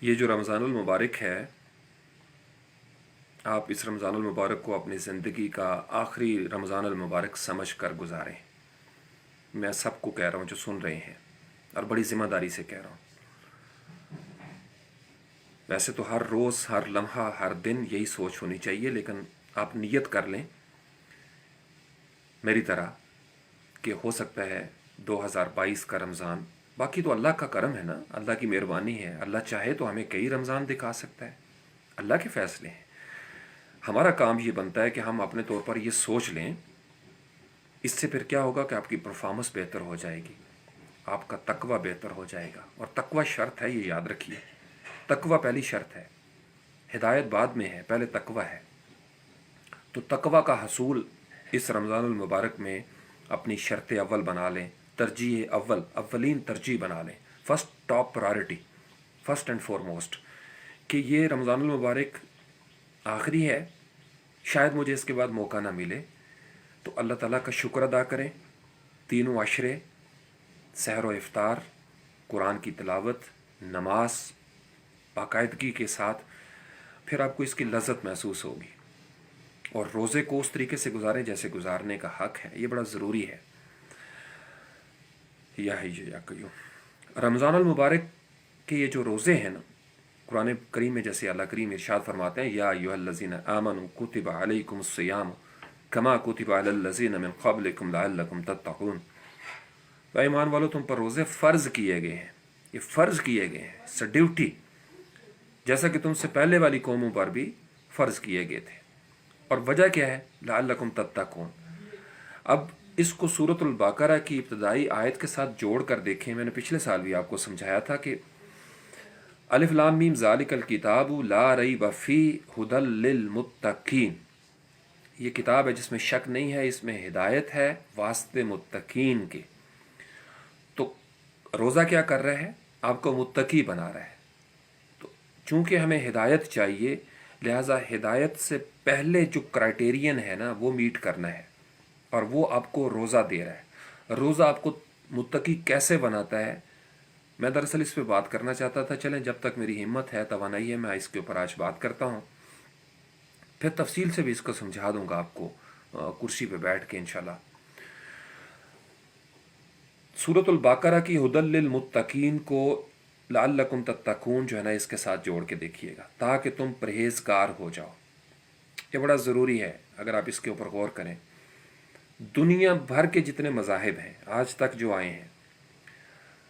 یہ جو رمضان المبارک ہے، آپ اس رمضان المبارک کو اپنی زندگی کا آخری رمضان المبارک سمجھ کر گزاریں۔ میں سب کو کہہ رہا ہوں جو سن رہے ہیں، اور بڑی ذمہ داری سے کہہ رہا ہوں۔ ویسے تو ہر روز، ہر لمحہ، ہر دن یہی سوچ ہونی چاہیے، لیکن آپ نیت کر لیں میری طرح کہ ہو سکتا ہے 2022 کا رمضان، باقی تو اللہ کا کرم ہے نا، اللہ کی مہربانی ہے، اللہ چاہے تو ہمیں کئی رمضان دکھا سکتا ہے، اللہ کے فیصلے ہیں۔ ہمارا کام یہ بنتا ہے کہ ہم اپنے طور پر یہ سوچ لیں، اس سے پھر کیا ہوگا کہ آپ کی پرفارمنس بہتر ہو جائے گی، آپ کا تقوی بہتر ہو جائے گا، اور تقوی شرط ہے، یہ یاد رکھیے، تقوی پہلی شرط ہے، ہدایت بعد میں ہے، پہلے تقوی ہے۔ تو تقوی کا حصول اس رمضان المبارک میں اپنی شرط اول بنا لیں، ترجیح اول، اولین ترجیح بنا لیں، first top priority, first and foremost, کہ یہ رمضان المبارک آخری ہے، شاید مجھے اس کے بعد موقع نہ ملے، تو اللہ تعالیٰ کا شکر ادا کریں، تینوں عشرے، سحر و افطار، قرآن کی تلاوت، نماز باقاعدگی کے ساتھ، پھر آپ کو اس کی لذت محسوس ہوگی، اور روزے کو اس طریقے سے گزاریں جیسے گزارنے کا حق ہے، یہ بڑا ضروری ہے۔ یا حی یا قیوم، رمضان المبارک کے یہ جو روزے ہیں نا، قرآن کریم میں جیسے اللہ کریم ارشاد فرماتے ہیں، یا ایھا الذین آمنوا کتب علیکم الصیام کما کتب علی الذین من قبلکم لعلکم تتقون، اے ایمان والو تم پر روزے فرض کیے گئے ہیں، یہ فرض کیے گئے ہیں، اٹس اے ڈیوٹی، جیسا کہ تم سے پہلے والی قوموں پر بھی فرض کیے گئے تھے، اور وجہ کیا ہے؟ لعلکم تتقون۔ اب اس کو سورۃ البقرہ کی ابتدائی آیت کے ساتھ جوڑ کر دیکھیں، میں نے پچھلے سال بھی آپ کو سمجھایا تھا کہ الف لام میم ذالک الکتاب لا ریب فیہ ھدی للمتقین، یہ کتاب ہے جس میں شک نہیں ہے، اس میں ہدایت ہے واسطے متقین کے۔ تو روزہ کیا کر رہا ہے؟ آپ کو متقی بنا رہا ہے۔ تو چونکہ ہمیں ہدایت چاہیے، لہٰذا ہدایت سے پہلے جو کرائٹیرین ہے نا وہ میٹ کرنا ہے، اور وہ آپ کو روزہ دے رہا ہے۔ روزہ آپ کو متقی کیسے بناتا ہے؟ میں دراصل اس پہ بات کرنا چاہتا تھا، چلیں جب تک میری ہمت ہے، توانائی ہے، میں اس کے اوپر آج بات کرتا ہوں، پھر تفصیل سے بھی اس کو سمجھا دوں گا آپ کو کرسی پہ بیٹھ کے انشاءاللہ۔ سورۃ البقرہ کی ھدی للمتقین کو لعلکم تتقون جو ہے نا، اس کے ساتھ جوڑ کے دیکھیے گا، تاکہ تم پرہیزگار ہو جاؤ۔ یہ بڑا ضروری ہے اگر آپ اس کے اوپر غور کریں۔ دنیا بھر کے جتنے مذاہب ہیں آج تک جو آئے ہیں،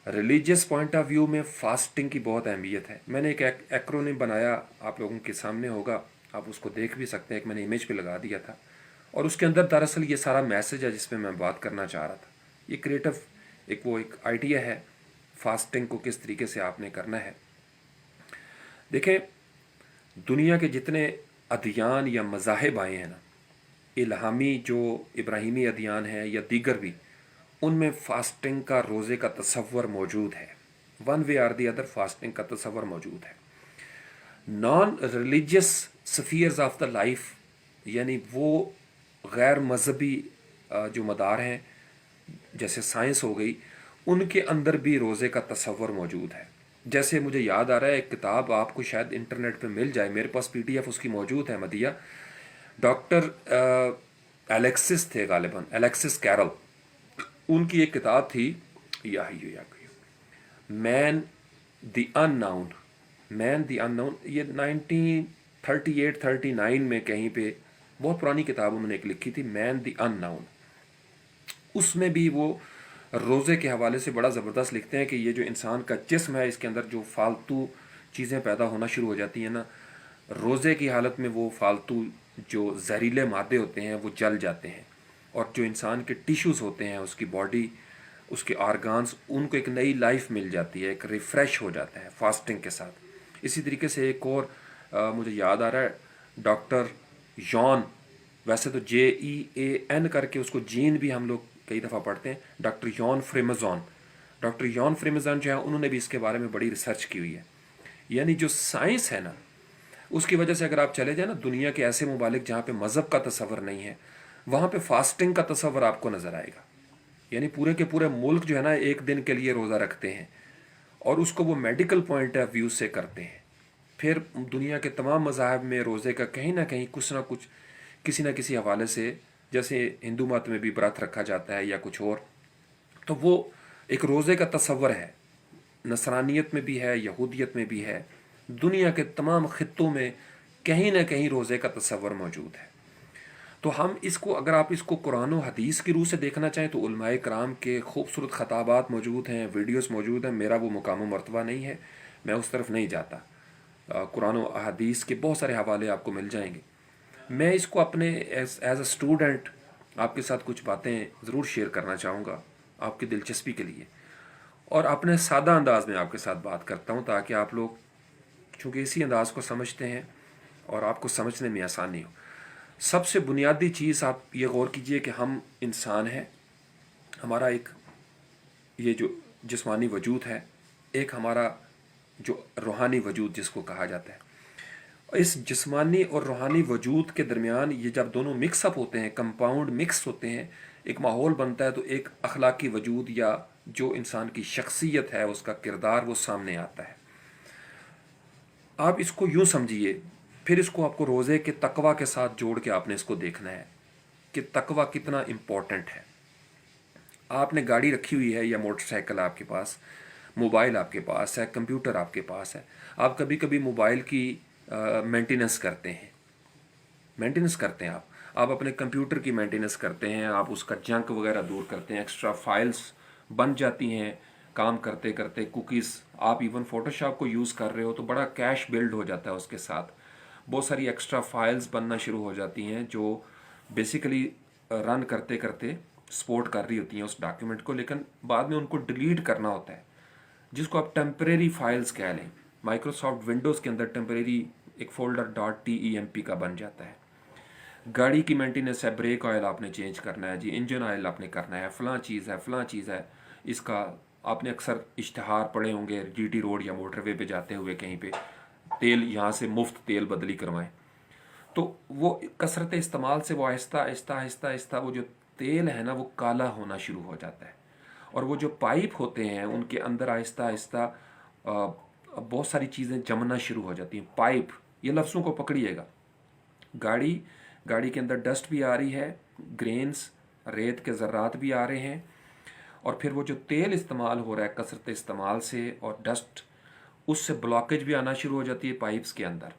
ریلیجیس پوائنٹ آف ویو میں فاسٹنگ کی بہت اہمیت ہے۔ میں نے ایک ایکرونیم بنایا، آپ لوگوں کے سامنے ہوگا، آپ اس کو دیکھ بھی سکتے ہیں، ایک میں نے امیج پہ لگا دیا تھا، اور اس کے اندر دراصل یہ سارا میسج ہے جس پہ میں بات کرنا چاہ رہا تھا۔ یہ کریٹو ایک آئیڈیا ہے فاسٹنگ کو کس طریقے سے آپ نے کرنا ہے۔ دیکھیں، دنیا کے جتنے ادیان یا مذاہب آئے ہیں نا، الہامی جو ابراہیمی ادیان ہیں یا دیگر بھی، ان میں فاسٹنگ کا، روزے کا تصور موجود ہے، one way or the other fasting کا تصور موجود ہے۔ Non religious spheres of the life, یعنی وہ غیر مذہبی جو مدار ہیں جیسے سائنس ہو گئی، ان کے اندر بھی روزے کا تصور موجود ہے۔ جیسے مجھے یاد آ رہا ہے ایک کتاب آپ کو شاید انٹرنیٹ پہ مل جائے، میرے پاس پی ڈی ایف اس کی موجود ہے، مدیہ، ڈاکٹر الیکسس تھے غالباً، الیکسس کیرل، ان کی ایک کتاب تھی، یا مین دی ان ناؤن، مین دی ان ناؤن، یہ 1938-39 میں کہیں پہ، بہت پرانی کتاب انہوں نے ایک لکھی تھی، مین دی ان ناؤن۔ اس میں بھی وہ روزے کے حوالے سے بڑا زبردست لکھتے ہیں کہ یہ جو انسان کا جسم ہے، اس کے اندر جو فالتو چیزیں پیدا ہونا شروع ہو جاتی ہیں نا، روزے کی حالت میں وہ فالتو جو زہریلے مادے ہوتے ہیں وہ جل جاتے ہیں، اور جو انسان کے ٹیشوز ہوتے ہیں، اس کی باڈی، اس کے آرگانز، ان کو ایک نئی لائف مل جاتی ہے، ایک ریفریش ہو جاتا ہے فاسٹنگ کے ساتھ۔ اسی طریقے سے ایک اور مجھے یاد آ رہا ہے، ڈاکٹر یون، ویسے تو JEAN کر کے اس کو جین بھی ہم لوگ کئی دفعہ پڑھتے ہیں، ڈاکٹر یون فریمزون، ڈاکٹر یون فریمزون جو ہے، انہوں نے بھی اس کے بارے میں بڑی ریسرچ کی ہوئی ہے۔ یعنی جو سائنس ہے نا، اس کی وجہ سے اگر آپ چلے جائیں نا دنیا کے ایسے ممالک جہاں پہ مذہب کا تصور نہیں ہے، وہاں پہ فاسٹنگ کا تصور آپ کو نظر آئے گا۔ یعنی پورے کے پورے ملک جو ہے نا ایک دن کے لیے روزہ رکھتے ہیں، اور اس کو وہ میڈیکل پوائنٹ آف ویو سے کرتے ہیں۔ پھر دنیا کے تمام مذاہب میں روزے کا کہیں نہ کہیں کچھ نہ کچھ کسی نہ کسی حوالے سے، جیسے ہندو مت میں بھی برت رکھا جاتا ہے یا کچھ اور، تو وہ ایک روزے کا تصور ہے، نصرانیت میں بھی ہے، یہودیت میں بھی ہے، دنیا کے تمام خطوں میں کہیں نہ کہیں روزے کا تصور موجود ہے۔ تو ہم اس کو، اگر آپ اس کو قرآن و حدیث کی روح سے دیکھنا چاہیں تو علماء کرام کے خوبصورت خطابات موجود ہیں، ویڈیوز موجود ہیں، میرا وہ مقام و مرتبہ نہیں ہے، میں اس طرف نہیں جاتا۔ قرآن و حدیث کے بہت سارے حوالے آپ کو مل جائیں گے۔ میں اس کو اپنے ایز اے اسٹوڈنٹ آپ کے ساتھ کچھ باتیں ضرور شیئر کرنا چاہوں گا آپ کی دلچسپی کے لیے، اور اپنے سادہ انداز میں آپ کے ساتھ بات کرتا ہوں تاکہ آپ لوگ چونکہ اسی انداز کو سمجھتے ہیں اور آپ کو سمجھنے میں آسانی ہو۔ سب سے بنیادی چیز آپ یہ غور کیجئے کہ ہم انسان ہیں، ہمارا ایک یہ جو جسمانی وجود ہے، ایک ہمارا جو روحانی وجود جس کو کہا جاتا ہے، اس جسمانی اور روحانی وجود کے درمیان یہ جب دونوں مکس اپ ہوتے ہیں، کمپاؤنڈ مکس ہوتے ہیں، ایک ماحول بنتا ہے، تو ایک اخلاقی وجود یا جو انسان کی شخصیت ہے، اس کا کردار وہ سامنے آتا ہے۔ آپ اس کو یوں سمجھیے، پھر اس کو آپ کو روزے کے تقوی کے ساتھ جوڑ کے آپ نے اس کو دیکھنا ہے کہ تقوی کتنا امپورٹنٹ ہے۔ آپ نے گاڑی رکھی ہوئی ہے یا موٹر سائیکل آپ کے پاس، موبائل آپ کے پاس ہے، کمپیوٹر آپ کے پاس ہے، آپ کبھی کبھی موبائل کی مینٹیننس کرتے ہیں، آپ اپنے کمپیوٹر کی مینٹیننس کرتے ہیں، آپ اس کا جنک وغیرہ دور کرتے ہیں، ایکسٹرا فائلز بن جاتی ہیں کام کرتے کرتے، کوکیز، آپ ایون فوٹو شاپ کو یوز کر رہے ہو تو بڑا کیش بلڈ ہو جاتا ہے، اس کے ساتھ بہت ساری ایکسٹرا فائلز بننا شروع ہو جاتی ہیں جو بیسیکلی رن کرتے کرتے سپورٹ کر رہی ہوتی ہیں اس ڈاکیومنٹ کو، لیکن بعد میں ان کو ڈیلیٹ کرنا ہوتا ہے، جس کو آپ ٹیمپریری فائلز کہہ لیں۔ مائکروسافٹ ونڈوز کے اندر ٹیمپریری ایک فولڈر .temp کا بن جاتا ہے۔ گاڑی کی مینٹیننس ہے، بریک آئل آپ نے چینج کرنا ہے جی، انجن آئل آپ نے کرنا ہے، فلاں چیز ہے، اس کا آپ نے اکثر اشتہار پڑھے ہوں گے، جی ٹی روڈ یا موٹر وے پہ جاتے ہوئے کہیں پہ تیل یہاں سے مفت تیل بدلی کروائیں، تو وہ کثرت استعمال سے وہ آہستہ آہستہ وہ جو تیل ہے نا وہ کالا ہونا شروع ہو جاتا ہے، اور وہ جو پائپ ہوتے ہیں ان کے اندر آہستہ آہستہ بہت ساری چیزیں جمنا شروع ہو جاتی ہیں۔ پائپ، یہ لفظوں کو پکڑیے گا، گاڑی کے اندر ڈسٹ بھی آ رہی ہے، گرینز، ریت کے ذرات بھی آ رہے ہیں، اور پھر وہ جو تیل استعمال ہو رہا ہے کثرت استعمال سے اور ڈسٹ، اس سے بلاکیج بھی آنا شروع ہو جاتی ہے پائپس کے اندر۔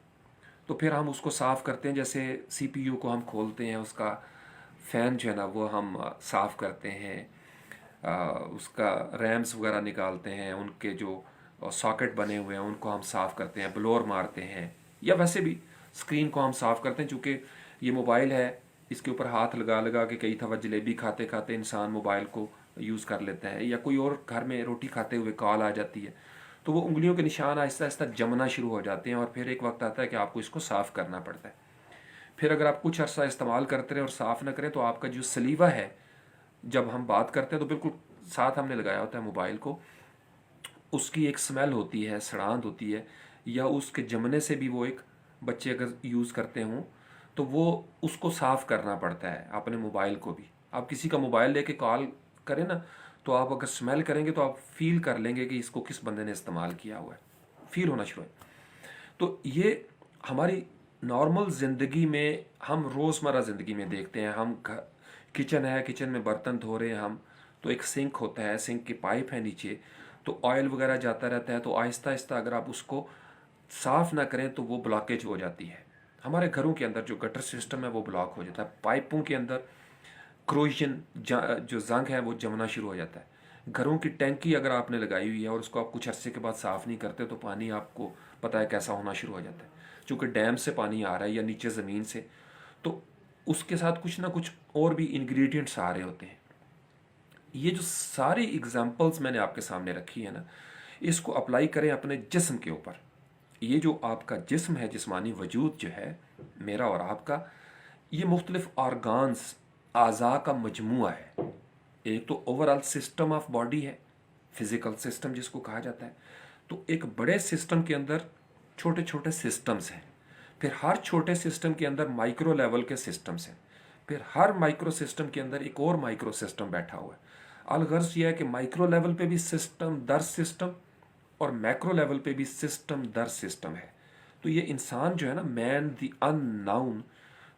تو پھر ہم اس کو صاف کرتے ہیں، جیسے سی پی یو کو ہم کھولتے ہیں، اس کا فین جو ہے نا وہ ہم صاف کرتے ہیں، اس کا ریمز وغیرہ نکالتے ہیں، ان کے جو ساکٹ بنے ہوئے ہیں ان کو ہم صاف کرتے ہیں، بلور مارتے ہیں، یا ویسے بھی اسکرین کو ہم صاف کرتے ہیں، چونکہ یہ موبائل ہے، اس کے اوپر ہاتھ لگا کے کئی دفعہ جلیبی کھاتے کھاتے انسان موبائل کو یوز کر لیتا ہے، یا کوئی اور گھر میں روٹی کھاتے ہوئے کال آ جاتی ہے، تو وہ انگلیوں کے نشان آہستہ آہستہ جمنا شروع ہو جاتے ہیں، اور پھر ایک وقت آتا ہے کہ آپ کو اس کو صاف کرنا پڑتا ہے۔ پھر اگر آپ کچھ عرصہ استعمال کرتے رہیں اور صاف نہ کریں تو آپ کا جو سلیوہ ہے، جب ہم بات کرتے ہیں تو بالکل ساتھ ہم نے لگایا ہوتا ہے موبائل کو، اس کی ایک سمیل ہوتی ہے، سڑاند ہوتی ہے، یا اس کے جمنے سے بھی وہ ایک بچے اگر یوز کرتے ہوں تو وہ اس کو صاف کرنا پڑتا ہے اپنے موبائل کو بھی۔ آپ کسی کا موبائل لے کے کال کریں نا تو آپ اگر سمیل کریں گے تو آپ فیل کر لیں گے کہ اس کو کس بندے نے استعمال کیا ہوا ہے، فیل ہونا شروع ہے۔ تو یہ ہماری نارمل زندگی میں، ہم روزمرہ زندگی میں دیکھتے ہیں، ہم کچن ہے، کچن میں برتن دھو رہے ہیں ہم، تو ایک سنک ہوتا ہے، سنک کی پائپ ہے نیچے، تو آئل وغیرہ جاتا رہتا ہے، تو آہستہ آہستہ اگر آپ اس کو صاف نہ کریں تو وہ بلاکیج ہو جاتی ہے۔ ہمارے گھروں کے اندر جو گٹر سسٹم ہے وہ بلاک ہو جاتا ہے، پائپوں کے اندر کرویشن جو زنگ ہے وہ جمنا شروع ہو جاتا ہے۔ گھروں کی ٹینکی اگر آپ نے لگائی ہوئی ہے اور اس کو آپ کچھ عرصے کے بعد صاف نہیں کرتے تو پانی آپ کو پتہ ہے کیسا ہونا شروع ہو جاتا ہے، چونکہ ڈیم سے پانی آ رہا ہے یا نیچے زمین سے، تو اس کے ساتھ کچھ نہ کچھ اور بھی انگریڈینٹس آ رہے ہوتے ہیں۔ یہ جو ساری اگزامپلز میں نے آپ کے سامنے رکھی ہے نا، اس کو اپلائی کریں اپنے جسم کے اوپر۔ یہ جو آپ کا جسم ہے، جسمانی وجود جو ہے میرا اور آپ کا، یہ مختلف آرگانز، اعضاء کا مجموعہ ہے۔ ایک تو over all system of body ہے، فزیکل سسٹم جس کو کہا جاتا ہے، تو ایک بڑے سسٹم کے اندر چھوٹے چھوٹے سسٹمز ہیں، پھر ہر چھوٹے سسٹم کے اندر مائکرو لیول کے سسٹمز ہیں، پھر ہر مائکرو سسٹم کے اندر ایک اور مائکرو سسٹم بیٹھا ہوا ہے۔ الغرض یہ ہے کہ مائکرو لیول پہ بھی سسٹم در سسٹم اور میکرو لیول پہ بھی سسٹم در سسٹم ہے۔ تو یہ انسان جو ہے نا، مین دی ان ناؤن،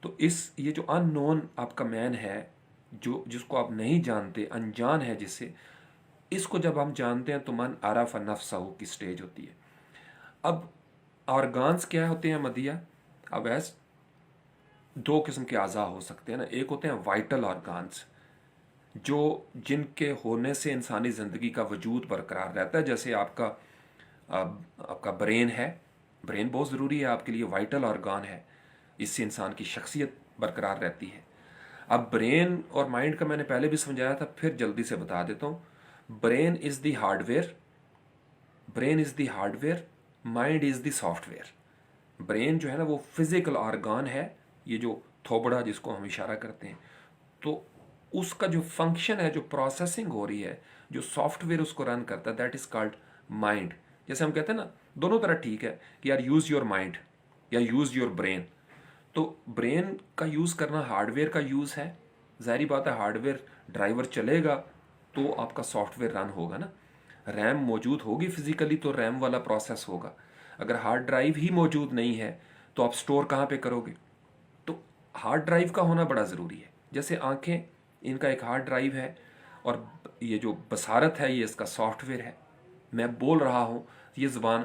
تو یہ جو ان نون آپ کا مین ہے، جس کو آپ نہیں جانتے، انجان ہے جس سے، اس کو جب ہم جانتے ہیں تو من عرف نفسہ کی سٹیج ہوتی ہے۔ اب آرگانز کیا ہوتے ہیں مدیہ؟ اب دو قسم کے اعضاء ہو سکتے ہیں نا، ایک ہوتے ہیں وائٹل آرگانز، جن کے ہونے سے انسانی زندگی کا وجود برقرار رہتا ہے، جیسے آپ کا برین ہے، برین بہت ضروری ہے آپ کے لیے، وائٹل آرگان ہے، اس سے انسان کی شخصیت برقرار رہتی ہے۔ اب برین اور مائنڈ کا میں نے پہلے بھی سمجھایا تھا، پھر جلدی سے بتا دیتا ہوں۔ Brain is the hard where, mind is the soft where. Brain جو ہے نا وہ فزیکل آرگان ہے، یہ جو تھوبڑا جس کو ہم اشارہ کرتے ہیں، تو اس کا جو فنکشن ہے، جو پروسیسنگ ہو رہی ہے، جو سافٹ ویئر اس کو رن کرتا ہے، دیٹ از کالڈ مائنڈ۔ جیسے ہم کہتے ہیں نا، دونوں طرح ٹھیک ہے کہ یار یوز یور مائنڈ یا یوز یور برین، تو برین کا یوز کرنا ہارڈ ویئر کا یوز ہے، ظاہری بات ہے ہارڈ ویئر ڈرائیور چلے گا تو آپ کا سافٹ ویئر رن ہوگا نا، ریم موجود ہوگی فزیکلی تو ریم والا پروسیس ہوگا، اگر ہارڈ ڈرائیو ہی موجود نہیں ہے تو آپ سٹور کہاں پہ کرو گے؟ تو ہارڈ ڈرائیو کا ہونا بڑا ضروری ہے۔ جیسے آنکھیں، ان کا ایک ہارڈ ڈرائیو ہے، اور یہ جو بصارت ہے یہ اس کا سافٹ ویئر ہے۔ میں بول رہا ہوں، یہ زبان،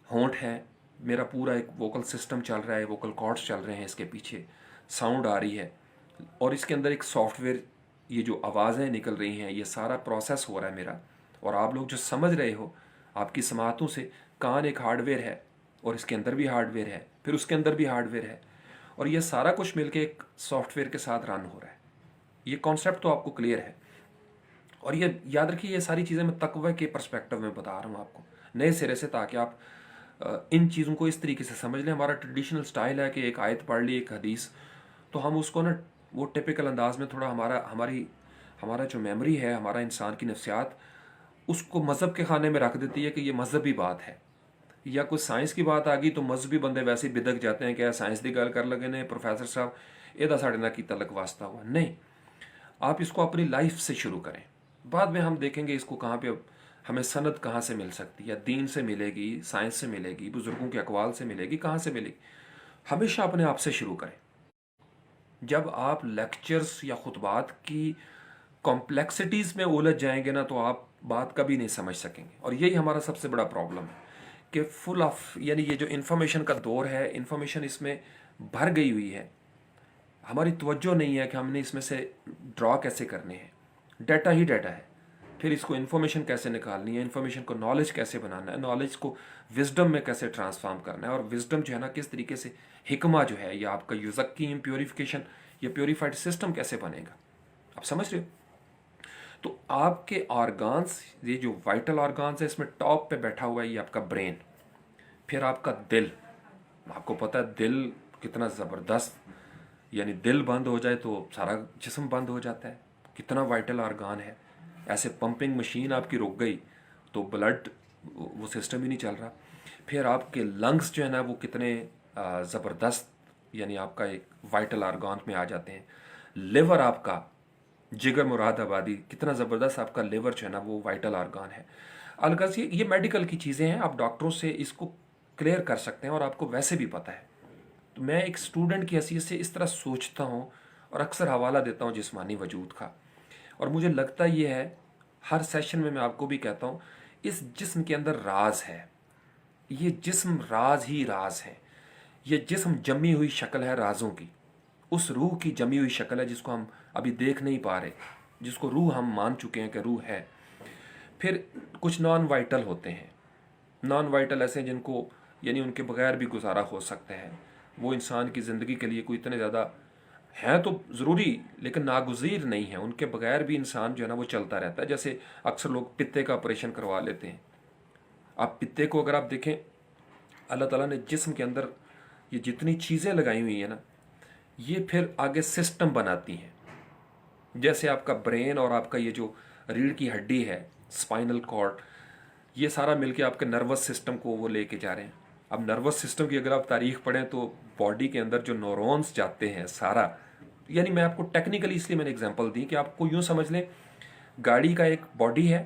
ہونٹ ہے، میرا پورا ایک ووکل سسٹم چل رہا ہے، ووکل کارڈز چل رہے ہیں، اس کے پیچھے ساؤنڈ آ رہی ہے، اور اس کے اندر ایک سافٹ ویئر، یہ جو آوازیں نکل رہی ہیں، یہ سارا پروسیس ہو رہا ہے میرا، اور آپ لوگ جو سمجھ رہے ہو آپ کی سماعتوں سے، کان ایک ہارڈ ویئر ہے، اور اس کے اندر بھی ہارڈ ویئر ہے، پھر اس کے اندر بھی ہارڈ ویئر ہے، اور یہ سارا کچھ مل کے ایک سافٹ ویئر کے ساتھ رن ہو رہا ہے۔ یہ کانسیپٹ تو آپ کو کلیئر ہے، اور یہ یاد رکھیے یہ ساری چیزیں میں تقوی کے پرسپیکٹو میں بتا رہا ہوں آپ کو نئے سرے سے، تاکہ آپ ان چیزوں کو اس طریقے سے سمجھ لیں۔ ہمارا ٹریڈیشنل سٹائل ہے کہ ایک آیت پڑھ لی، ایک حدیث، تو ہم اس کو نا وہ ٹپیکل انداز میں تھوڑا ہمارا جو میموری ہے، ہمارا انسان کی نفسیات اس کو مذہب کے خانے میں رکھ دیتی ہے کہ یہ مذہبی بات ہے، یا کوئی سائنس کی بات آ گئی تو مذہبی بندے ویسے ہی بدک جاتے ہیں کہ سائنس دی گل کر لگے نے پروفیسر صاحب یہ ساڑے نہ کی تلک واسطہ ہوا۔ نہیں، آپ اس کو اپنی لائف سے شروع کریں، بعد میں ہم دیکھیں گے اس کو کہاں پہ ہمیں سند کہاں سے مل سکتی ہے، دین سے ملے گی، سائنس سے ملے گی، بزرگوں کے اقوال سے ملے گی، کہاں سے ملے گی۔ ہمیشہ اپنے آپ سے شروع کریں۔ جب آپ لیکچرز یا خطبات کی کمپلیکسٹیز میں الجھ جائیں گے نا تو آپ بات کبھی نہیں سمجھ سکیں گے، اور یہی ہمارا سب سے بڑا پرابلم ہے کہ فل آف، یعنی یہ جو انفارمیشن کا دور ہے، انفارمیشن اس میں بھر گئی ہوئی ہے، ہماری توجہ نہیں ہے کہ ہم نے اس میں سے ڈرا کیسے کرنے ہیں۔ ڈیٹا ہی ڈیٹا ہے، پھر اس کو انفارمیشن کیسے نکالنی ہے، انفارمیشن کو نالج کیسے بنانا ہے، نالج کو وزڈم میں کیسے ٹرانسفارم کرنا ہے، اور وزڈم جو ہے نا کس طریقے سے، حکمہ جو ہے یا آپ کا یزکیم پیوریفیکیشن یا پیوریفائڈ سسٹم کیسے بنے گا، آپ سمجھ رہے ہو؟ تو آپ کے آرگانس، یہ جو وائٹل آرگانس ہے، اس میں ٹاپ پہ بیٹھا ہوا ہے یہ آپ کا برین، پھر آپ کا دل، آپ کو پتہ ہے دل کتنا زبردست، یعنی دل بند ہو جائے تو سارا جسم بند ہو جاتا ہے، کتنا وائٹل آرگان ہے، ایسے پمپنگ مشین آپ کی رک گئی تو بلڈ وہ سسٹم ہی نہیں چل رہا۔ پھر آپ کے لنگس جو ہے نا وہ کتنے زبردست، یعنی آپ کا ایک وائٹل آرگان میں آ جاتے ہیں۔ لیور آپ کا، جگر مراد آبادی، کتنا زبردست آپ کا لیور جو ہے نا وہ وائٹل آرگان ہے۔ الغرض یہ میڈیکل کی چیزیں ہیں، آپ ڈاکٹروں سے اس کو کلیئر کر سکتے ہیں، اور آپ کو ویسے بھی پتہ ہے۔ تو میں ایک اسٹوڈنٹ کی حیثیت سے اس طرح سوچتا ہوں اور اکثر حوالہ دیتا ہوں جسمانی وجود کا، اور مجھے لگتا یہ ہے ہر سیشن میں آپ کو بھی کہتا ہوں، اس جسم کے اندر راز ہے، یہ جسم راز ہی راز ہے، یہ جسم جمی ہوئی شکل ہے رازوں کی، اس روح کی جمی ہوئی شکل ہے جس کو ہم ابھی دیکھ نہیں پا رہے، جس کو روح ہم مان چکے ہیں کہ روح ہے۔ پھر کچھ نان وائٹل ہوتے ہیں، نان وائٹل ایسے جن کو، یعنی ان کے بغیر بھی گزارا ہو سکتا ہے، وہ انسان کی زندگی کے لیے کوئی اتنے زیادہ ہیں تو ضروری لیکن ناگزیر نہیں ہیں، ان کے بغیر بھی انسان جو ہے نا وہ چلتا رہتا ہے۔ جیسے اکثر لوگ پتے کا آپریشن کروا لیتے ہیں، آپ پتے کو اگر آپ دیکھیں، اللہ تعالیٰ نے جسم کے اندر یہ جتنی چیزیں لگائی ہوئی ہیں نا، یہ پھر آگے سسٹم بناتی ہیں۔ جیسے آپ کا برین اور آپ کا یہ جو ریڑھ کی ہڈی ہے، اسپائنل کارڈ، یہ سارا مل کے آپ کے نروس سسٹم کو وہ لے کے جا رہے ہیں۔ اب نروس سسٹم کی اگر آپ تاریخ پڑھیں تو باڈی کے اندر جو نیورونز جاتے ہیں سارا، یعنی میں آپ کو ٹیکنیکلی اس لیے میں نے اگزامپل دی کہ آپ کو یوں سمجھ لیں، گاڑی کا ایک باڈی ہے،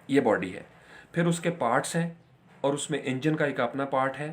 یہ باڈی ہے، پھر اس کے پارٹس ہیں، اور اس میں انجن کا ایک اپنا پارٹ ہے،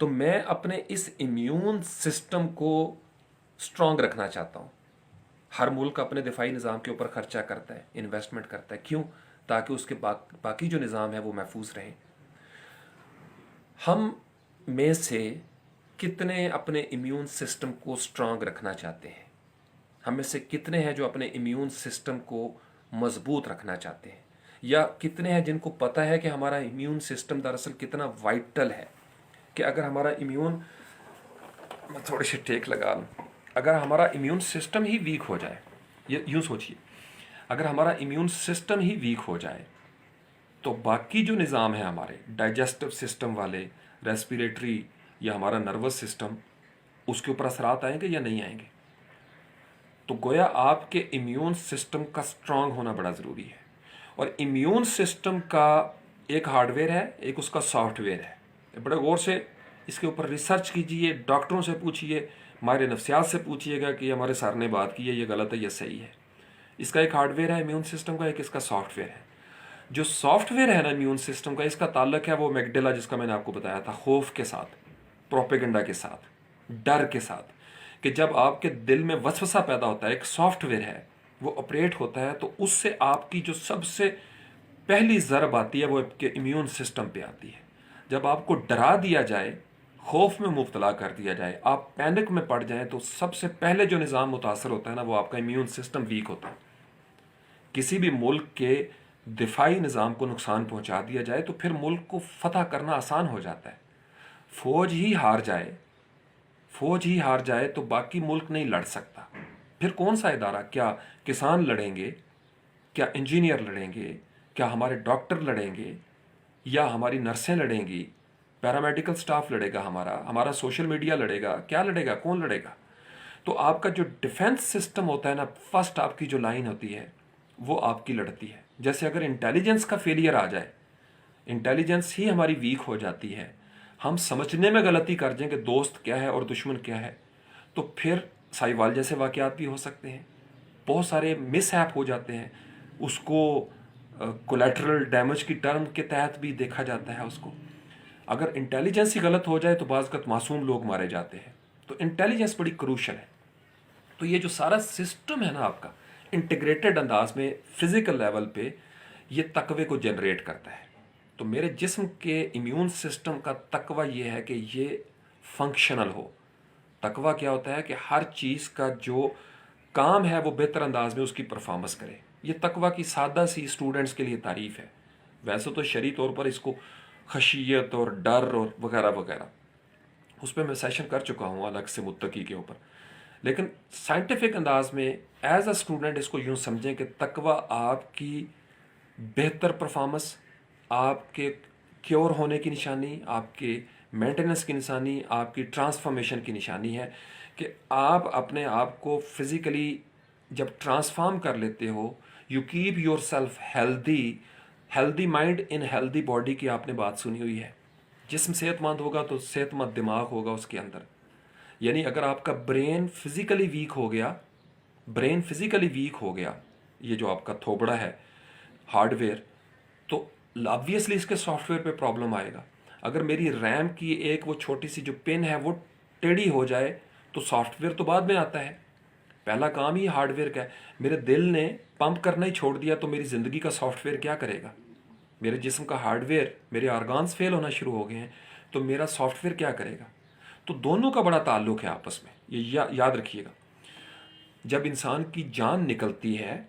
تو میں اپنے اس امیون سسٹم کو اسٹرانگ رکھنا چاہتا ہوں. ہر ملک اپنے دفاعی نظام کے اوپر خرچہ کرتا ہے، انویسٹمنٹ کرتا ہے. کیوں؟ تاکہ اس کے باقی جو نظام ہے وہ محفوظ رہیں. ہم میں سے کتنے اپنے امیون سسٹم کو اسٹرانگ رکھنا چاہتے ہیں؟ ہم میں سے کتنے ہیں جو اپنے امیون سسٹم کو مضبوط رکھنا چاہتے ہیں؟ یا کتنے ہیں جن کو پتہ ہے کہ ہمارا امیون سسٹم دراصل کتنا وائٹل ہے، کہ اگر ہمارا امیون، میں تھوڑے سے ٹیک لگا لوں، اگر ہمارا امیون سسٹم ہی ویک ہو جائے، یوں سوچیے، اگر ہمارا امیون سسٹم ہی ویک ہو جائے تو باقی جو نظام ہے ہمارے ڈائجسٹو سسٹم والے، ریسپیریٹری یا ہمارا نروس سسٹم، اس کے اوپر اثرات آئیں گے یا نہیں آئیں گے؟ تو گویا آپ کے امیون سسٹم کا اسٹرانگ ہونا بڑا ضروری ہے. اور امیون سسٹم کا ایک ہارڈ ویئر ہے، ایک اس کا سافٹ ویئر ہے. بڑے غور سے اس کے اوپر ریسرچ کیجئے، ڈاکٹروں سے پوچھئے، ماہر نفسیات سے پوچھئے گا کہ یہ ہمارے سر نے بات کی ہے، یہ غلط ہے، یہ صحیح ہے. اس کا ایک ہارڈ ویئر ہے امیون سسٹم کا، ایک اس کا سافٹ ویئر ہے. جو سافٹ ویئر ہے نا امیون سسٹم کا، اس کا تعلق ہے وہ میگڈیلا، جس کا میں نے آپ کو بتایا تھا، خوف کے ساتھ، پروپیگنڈا کے ساتھ، ڈر کے ساتھ. کہ جب آپ کے دل میں وسوسہ پیدا ہوتا ہے، ایک سافٹ ویئر ہے، وہ آپریٹ ہوتا ہے، تو اس سے آپ کی جو سب سے پہلی ضرب آتی ہے وہ آپ کے امیون سسٹم پہ آتی ہے. جب آپ کو ڈرا دیا جائے، خوف میں مبتلا کر دیا جائے، آپ پینک میں پڑ جائیں، تو سب سے پہلے جو نظام متاثر ہوتا ہے نا وہ آپ کا امیون سسٹم ویک ہوتا ہے. کسی بھی ملک کے دفاعی نظام کو نقصان پہنچا دیا جائے تو پھر ملک کو فتح کرنا آسان ہو جاتا ہے. فوج ہی ہار جائے تو باقی ملک نہیں لڑ سکتا. پھر کون سا ادارہ؟ کیا کسان لڑیں گے؟ کیا انجینئر لڑیں گے؟ کیا ہمارے ڈاکٹر لڑیں گے؟ یا ہماری نرسیں لڑیں گی؟ پیرامیڈیکل سٹاف لڑے گا؟ ہمارا سوشل میڈیا لڑے گا؟ کیا لڑے گا؟ کون لڑے گا؟ تو آپ کا جو ڈیفنس سسٹم ہوتا ہے نا، فرسٹ آپ کی جو لائن ہوتی ہے وہ آپ کی لڑتی ہے. جیسے اگر انٹیلیجنس کا فیلئر آ جائے، انٹیلیجنس ہی ہماری ویک ہو جاتی ہے، ہم سمجھنے میں غلطی کر جائیں کہ دوست کیا ہے اور دشمن کیا ہے، تو پھر سائیوال جیسے واقعات بھی ہو سکتے ہیں. بہت سارے مس ہیپ ہو جاتے ہیں. اس کو کولیٹرل ڈیمیج کی ٹرم کے تحت بھی دیکھا جاتا ہے. اس کو اگر انٹیلیجنس ہی غلط ہو جائے تو بعض اوقات معصوم لوگ مارے جاتے ہیں. تو انٹیلیجنس بڑی کروشل ہے. تو یہ جو سارا سسٹم ہے نا آپ کا، انٹیگریٹڈ انداز میں فزیکل لیول پہ یہ تقوی کو جنریٹ کرتا ہے. تو میرے جسم کے امیون سسٹم کا تقوی یہ ہے کہ یہ فنکشنل ہو. تقوی کیا ہوتا ہے؟ کہ ہر چیز کا جو کام ہے وہ بہتر انداز میں اس کی پرفارمنس کرے. یہ تقوی کی سادہ سی اسٹوڈنٹس کے لیے تعریف ہے. ویسے تو شرعی طور پر اس کو خشیت اور ڈر اور وغیرہ وغیرہ، اس پہ میں سیشن کر چکا ہوں الگ سے متقی کے اوپر. لیکن سائنٹیفک انداز میں ایز اے اسٹوڈنٹ اس کو یوں سمجھیں کہ تقوی آپ کی بہتر پرفارمنس، آپ کے کیور ہونے کی نشانی، آپ کے مینٹیننس کی نشانی، آپ کی ٹرانسفارمیشن کی نشانی ہے. کہ آپ اپنے آپ کو فزیکلی جب ٹرانسفارم کر لیتے ہو، you keep yourself healthy mind in healthy body کی آپ نے بات سنی ہوئی ہے. جسم صحت مند ہوگا تو صحت مند دماغ ہوگا اس کے اندر. یعنی اگر آپ کا برین فزیکلی ویک ہو گیا، یہ جو آپ کا تھوبڑا ہے ہارڈ ویئر، تو آبویسلی اس کے سافٹ ویئر پہ پرابلم آئے گا. اگر میری ریم کی ایک وہ چھوٹی سی جو پن ہے وہ ٹیڑھی ہو جائے تو سافٹ ویئر تو بعد میں آتا ہے. پہلا کام ہی ہارڈ ویئر کا ہے. میرے دل نے پمپ کرنا ہی چھوڑ دیا تو میری زندگی کا سافٹ ویئر کیا کرے گا؟ میرے جسم کا ہارڈ ویئر، میرے آرگانز فیل ہونا شروع ہو گئے ہیں تو میرا سافٹ ویئر کیا کرے گا؟ تو دونوں کا بڑا تعلق ہے آپس میں. یہ یاد رکھیے گا. جب انسان کی جان نکلتی ہے،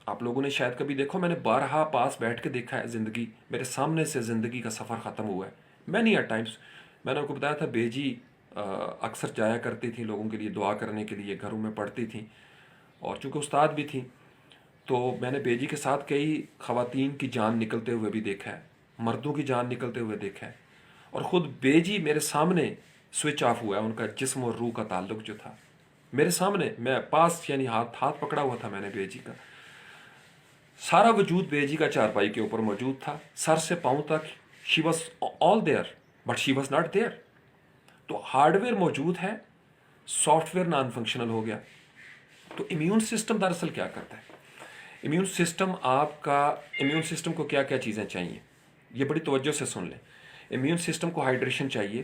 آپ لوگوں نے شاید کبھی دیکھو، میں نے بارہا پاس بیٹھ کے دیکھا ہے زندگی، میرے سامنے سے زندگی کا سفر ختم ہوا ہے. Many a Times. میں نے آپ کو بتایا تھا بیجی اکثر جایا کرتی تھیں لوگوں کے لیے دعا کرنے کے لیے، گھروں میں پڑھتی تھیں، اور چونکہ استاد بھی تھیں تو میں نے بیجی کے ساتھ کئی خواتین کی جان نکلتے ہوئے بھی دیکھا ہے، مردوں کی جان نکلتے ہوئے دیکھا ہے. اور خود بیجی میرے سامنے سوئچ آف ہوا ہے. ان کا جسم اور روح کا تعلق جو تھا میرے سامنے، میں پاس، یعنی ہاتھ پکڑا ہوا تھا میں نے بیجی کا. سارا وجود بیجی کا چارپائی کے اوپر موجود تھا، سر سے پاؤں تک. She was all there but she was not there. تو ہارڈ ویئر موجود ہے، سافٹ ویئر نان فنکشنل ہو گیا. تو امیون سسٹم دراصل کیا کرتا ہے؟ امیون سسٹم کو کیا کیا چیزیں چاہیے؟ یہ بڑی توجہ سے سن لیں. امیون سسٹم کو ہائیڈریشن چاہیے،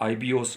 IBOs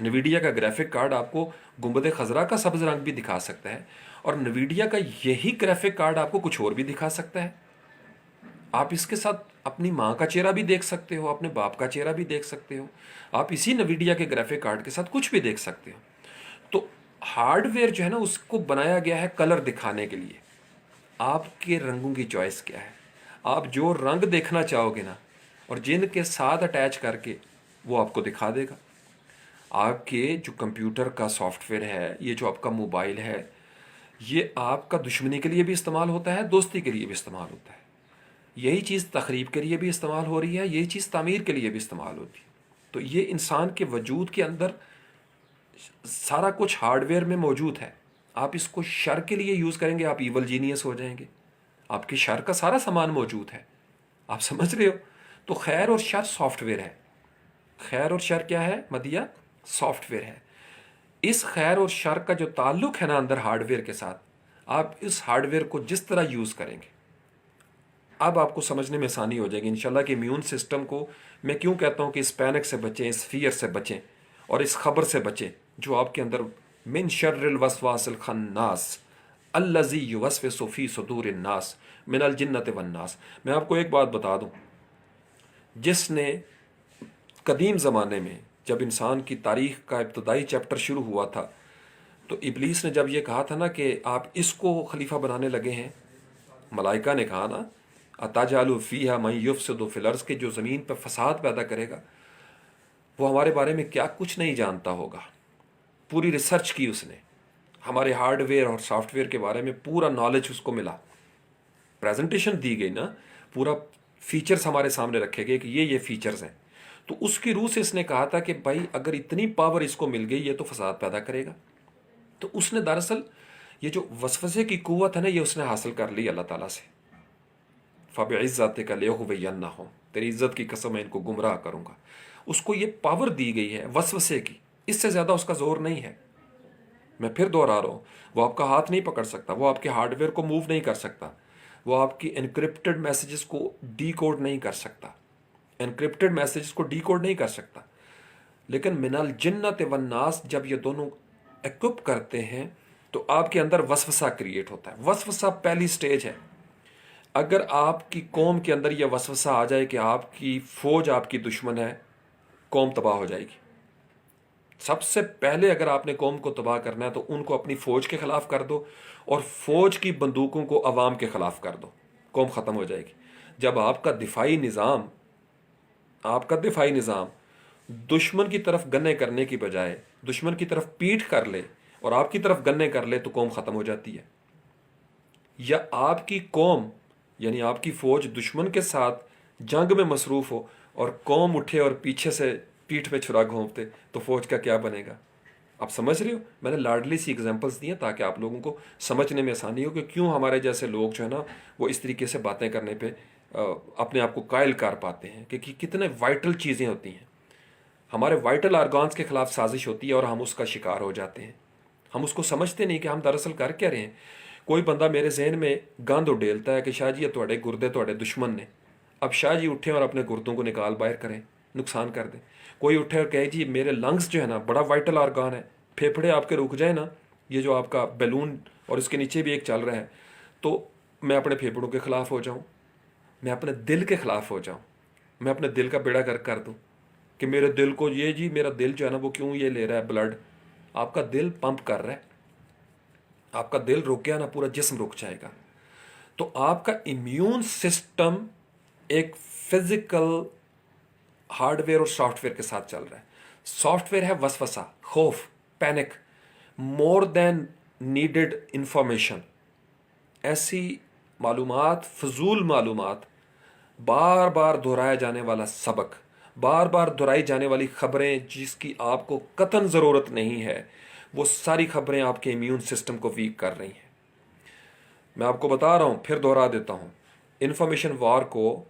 نویڈیا کا گرافک کارڈ آپ کو گنبد خضرا کا سبز رنگ بھی دکھا سکتا ہے، اور نویڈیا کا یہی گرافک کارڈ آپ کو کچھ اور بھی دکھا سکتا ہے۔ آپ اس کے ساتھ اپنی ماں کا چہرہ بھی دیکھ سکتے ہو، اپنے باپ کا چہرہ بھی دیکھ سکتے ہو، آپ اسی نویڈیا کے گرافک کارڈ کے ساتھ کچھ بھی دیکھ سکتے ہو۔ تو ہارڈ ویئر جو ہے نا اس کو بنایا گیا ہے کلر دکھانے کے لیے۔ آپ کے رنگوں کی چوائس کیا ہے، آپ جو رنگ دیکھنا چاہو گے نا اور جن کے ساتھ اٹیچ کر کے وہ آپ کو دکھا دے گا۔ آپ کے جو کمپیوٹر کا سافٹ ویئر ہے، یہ جو آپ کا موبائل ہے، یہ آپ کا دشمنی کے لیے بھی استعمال ہوتا ہے، دوستی کے لیے بھی استعمال ہوتا ہے۔ یہی چیز تخریب کے لیے بھی استعمال ہو رہی ہے، یہی چیز تعمیر کے لیے بھی استعمال ہوتی ہے۔ تو یہ انسان کے وجود کے اندر سارا کچھ ہارڈ ویئر میں موجود ہے۔ آپ اس کو شر کے لیے یوز کریں گے، آپ ایول جینیس ہو جائیں گے۔ آپ کے شر کا سارا سامان موجود ہے، آپ سمجھ رہے ہو؟ تو خیر اور شر سافٹ ویئر ہے۔ خیر اور شر کیا ہے مدیہ؟ سافٹ ویئر ہے۔ اس خیر اور شر کا جو تعلق ہے نا اندر ہارڈ ویئر کے ساتھ، آپ اس ہارڈ ویئر کو جس طرح یوز کریں گے، اب آپ کو سمجھنے میں آسانی ہو جائے گی انشاءاللہ کہ امیون سسٹم کو میں کیوں کہتا ہوں کہ اس پینک سے بچیں، اس فیئر سے بچیں، اور اس خبر سے بچیں جو آپ کے اندر من شر الوسواس الخناس الذی یوسوس فی صدور الناس من الجنۃ والناس۔ میں آپ کو ایک بات بتا دوں، جس نے قدیم زمانے میں جب انسان کی تاریخ کا ابتدائی چیپٹر شروع ہوا تھا، تو ابلیس نے جب یہ کہا تھا نا کہ آپ اس کو خلیفہ بنانے لگے ہیں، ملائکہ نے کہا نا اتجعل فیہا من یفسد فی الارض، کہ جو زمین پہ فساد پیدا کرے گا وہ ہمارے بارے میں کیا کچھ نہیں جانتا ہوگا۔ پوری ریسرچ کی اس نے، ہمارے ہارڈ ویئر اور سافٹ ویئر کے بارے میں پورا نالج اس کو ملا، پریزنٹیشن دی گئی نا، پورا فیچرز ہمارے سامنے رکھے گئے کہ یہ فیچرز ہیں۔ تو اس کی روح سے اس نے کہا تھا کہ بھائی اگر اتنی پاور اس کو مل گئی یہ تو فساد پیدا کرے گا۔ تو اس نے دراصل یہ جو وسوسے کی قوت ہے نا، یہ اس نے حاصل کر لی اللہ تعالیٰ سے۔ فَبِعِزَّتِكَ لِأُغْوِيَنَّهُمْ، تیری عزت کی قسم میں ان کو گمراہ کروں گا۔ اس کو یہ پاور دی گئی ہے وسوسے کی، اس سے زیادہ اس کا زور نہیں ہے۔ میں پھر دوہرا رہا ہوں، وہ آپ کا ہاتھ نہیں پکڑ سکتا، وہ آپ کے ہارڈ ویئر کو موو نہیں کر سکتا، وہ آپ کی انکرپٹڈ میسیجز کو ڈی کوڈ نہیں کر سکتا، انکرپٹڈ میسیجز کو ڈی کوڈ نہیں کر سکتا۔ لیکن من الجنت والناس جب یہ دونوں ایکوپ کرتے ہیں تو آپ کے اندر وسوسہ کریٹ ہوتا ہے۔ وسوسہ پہلی سٹیج ہے۔ اگر آپ کی قوم کے اندر یہ وسوسہ آ جائے کہ آپ کی فوج آپ کی دشمن ہے، قوم تباہ ہو جائے گی۔ سب سے پہلے اگر آپ نے قوم کو تباہ کرنا ہے تو ان کو اپنی فوج کے خلاف کر دو، اور فوج کی بندوقوں کو عوام کے خلاف کر دو، قوم ختم ہو جائے گی۔ جب آپ کا دفاعی نظام دشمن کی طرف گنے کرنے کی بجائے دشمن کی طرف پیٹھ کر لے اور آپ کی طرف گنے کر لے تو قوم ختم ہو جاتی ہے۔ یا آپ کی قوم یعنی آپ کی فوج دشمن کے ساتھ جنگ میں مصروف ہو اور قوم اٹھے اور پیچھے سے پیٹھ پہ چھرا گھونپتے تو فوج کا کیا بنے گا؟ آپ سمجھ رہے ہو؟ میں نے لاڈلی سی ایگزامپلس دی ہیں تاکہ آپ لوگوں کو سمجھنے میں آسانی ہو کہ کیوں ہمارے جیسے لوگ جو ہے نا وہ اس طریقے سے باتیں کرنے پہ اپنے آپ کو قائل کر پاتے ہیں کہ کتنے وائٹل چیزیں ہوتی ہیں۔ ہمارے وائٹل آرگانز کے خلاف سازش ہوتی ہے اور ہم اس کا شکار ہو جاتے ہیں۔ ہم اس کو سمجھتے نہیں کہ ہم دراصل کر کیا رہے ہیں۔ کوئی بندہ میرے ذہن میں گند اڈیلتا ہے کہ شاہ جی یہ تھوڑے گردے تھوڑے دشمن نے، اب شاہ جی اٹھیں اور اپنے گردوں کو نکال باہر کریں، نقصان کر دیں۔ کوئی اٹھے اور کہے جی میرے لنگس جو ہے نا بڑا وائٹل آرگان ہے، پھیپھڑے آپ کے رک جائیں نا، یہ جو آپ کا بیلون اور اس کے نیچے بھی ایک چل رہا ہے، تو میں اپنے پھیپھڑوں کے خلاف ہو جاؤں، میں اپنے دل کے خلاف ہو جاؤں، میں اپنے دل کا بیڑا گرک کر دوں کہ میرے دل کو یہ جی میرا دل جو ہے نا وہ کیوں یہ لے رہا ہے بلڈ۔ آپ کا دل پمپ کر رہا ہے، آپ کا دل رک گیا نا پورا جسم رک جائے گا۔ تو آپ کا امیون سسٹم ایک فزیکل ہارڈ ویئر اور سافٹ ویئر کے ساتھ چل رہا ہے۔ سافٹ ویئر ہے وسوسہ، خوف، پینک، مور دین نیڈڈ انفارمیشن، ایسی معلومات، فضول معلومات، بار بار دہرایا جانے والا سبق، بار بار دہرائی جانے والی خبریں جس کی آپ کو قطعاً ضرورت نہیں ہے، وہ ساری خبریں آپ کے امیون سسٹم کو ویک کر رہی ہیں۔ میں آپ کو بتا رہا ہوں، پھر دہرا دیتا ہوں، انفارمیشن وار کو،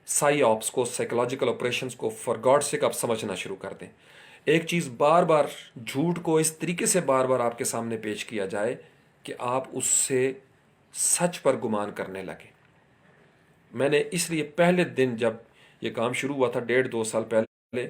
سائی آپس کو، سائیکولوجیکل آپریشنز کو فار گاڈ سیک آپ سمجھنا شروع کر دیں۔ ایک چیز بار بار جھوٹ کو اس طریقے سے بار بار آپ کے سامنے پیش کیا جائے کہ آپ اس سے سچ پر گمان کرنے لگیں۔ میں نے اس لیے پہلے دن جب یہ کام شروع ہوا تھا 1.5-2 سال پہلے،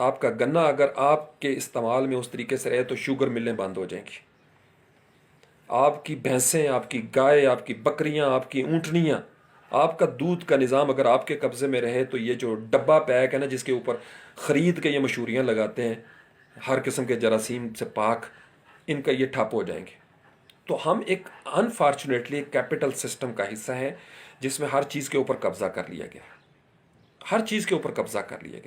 آپ کا گنا اگر آپ کے استعمال میں اس طریقے سے رہے تو شوگر ملیں بند ہو جائیں گی. آپ کی بھینسیں، آپ کی گائے، آپ کی بکریاں، آپ کی اونٹنیاں، آپ کا دودھ کا نظام اگر آپ کے قبضے میں رہے تو یہ جو ڈبہ پیک ہے نا جس کے اوپر خرید کے یہ مشہوریاں لگاتے ہیں ہر قسم کے جراثیم سے پاک، ان کا یہ ٹھپ ہو جائیں گے. تو ہم ایک انفارچونیٹلی ایک کیپٹل سسٹم کا حصہ ہے جس میں ہر چیز کے اوپر قبضہ کر لیا گیا، ہر چیز کے اوپر قبضہ کر لیا گیا.